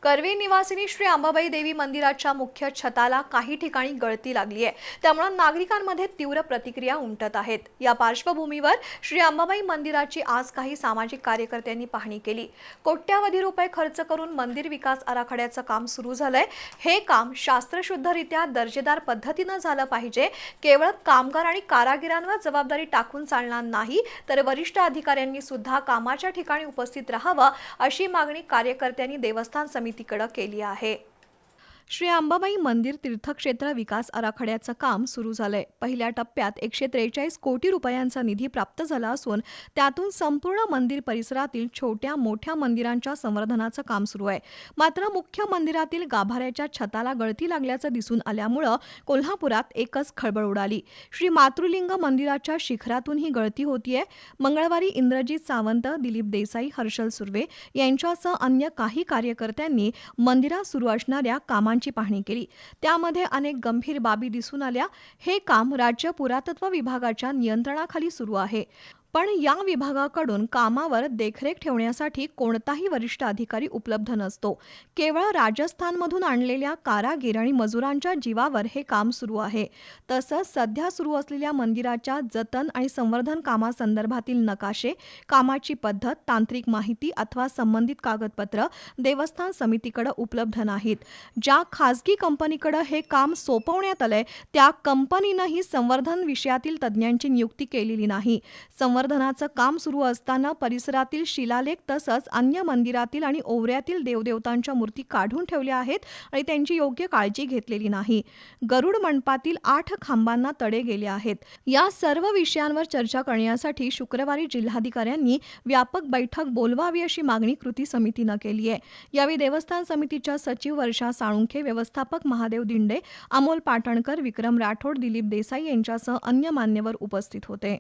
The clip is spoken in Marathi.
करवीर निवासिनी श्री अंबाबाई देवी मंदिराच्या मुख्य छताला काही ठिकाणी गळती लागली आहे। त्यामुळे नागरिकांमध्ये तीव्र प्रतिक्रिया उमटत आहेत। या पार्श्वभूमीवर श्री अंबाबाई मंदिराची आज काही सामाजिक कार्यकर्त्यांनी पाहणी केली। कोट्यावधी रुपये खर्च करून मंदिर विकास आराखड्याचं काम सुरू झालंय। हे काम शास्त्रशुद्धरित्या दर्जेदार पद्धतीने झालं पाहिजे। केवळ कामगार आणि कारागिरांवर जबाबदारी टाकून चालणार नाही, तर वरिष्ठ अधिकाऱ्यांनी सुद्धा कामाच्या ठिकाणी उपस्थित राहावं, अशी मागणी कार्यकर्त्यांनी देवस्थान समितीकडे केली आहे। श्री अंबाबाई मंदिर तीर्थक्षेत्र विकास आराखड्याचं काम सुरू झालंय। पहिल्या टप्प्यात 143 कोटी रुपयांचा निधी प्राप्त झाला असून त्यातून संपूर्ण मंदिर परिसरातील छोट्या मोठ्या मंदिरांच्या संवर्धनाचं काम सुरू आहे। मात्र मुख्य मंदिरातील गाभाऱ्याच्या छताला गळती लागल्याचं दिसून आल्यामुळे कोल्हापुरात एकच खळबळ उडाली। श्री मातृलिंग मंदिराच्या शिखरातून ही गळती होतीये। मंगळवारी इंद्रजित सावंत, दिलीप देसाई, हर्षल सुर्वे यांच्यासह अन्य काही कार्यकर्त्यांनी मंदिरात सुरू असणाऱ्या कामांची पाहणी केली। त्यामध्ये अनेक गंभीर बाबी दिसून आल्या। हे काम राज्य पुरातत्व विभागाच्या नियंत्रणाखाली सुरू आहे, पण या विभागाकडून कामावर देखरेख ठेवण्यासाठी कोणताही वरिष्ठ अधिकारी उपलब्ध नसतो। केवळ राजस्थानमधून आणलेल्या कारागीर आणि मजुरांच्या जीवावर हे काम सुरू आहे। तसंच सध्या सुरू असलेल्या मंदिराच्या जतन आणि संवर्धन कामासंदर्भातील नकाशे, कामाची पद्धत, तांत्रिक माहिती अथवा संबंधित कागदपत्र देवस्थान समितीकडे उपलब्ध नाहीत। ज्या खासगी कंपनीकडे हे काम सोपवण्यात आलंय त्या कंपनीनंही संवर्धन विषयातील तज्ज्ञांची नियुक्ती केलेली नाही। संवर्धनाचं काम सुरू असताना परिसरातील शिलालेख तसंच अन्य मंदिरातील आणि ओवऱ्यातील देवदेवतांच्या मूर्ती काढून ठेवल्या आहेत आणि त्यांची योग्य काळजी घेतलेली नाही। गरुड मंडपातील 8 खांबांना तडे गेले आहेत। या सर्व विषयांवर चर्चा करण्यासाठी शुक्रवारी जिल्हाधिकाऱ्यांनी व्यापक बैठक बोलवावी अशी मागणी कृती समितीनं केली आहे। यावेळी देवस्थान समितीच्या सचिव वर्षा साळुंखे, व्यवस्थापक महादेव दिंडे, अमोल पाटणकर, विक्रम राठोड, दिलीप देसाई यांच्यासह अन्य मान्यवर उपस्थित होते।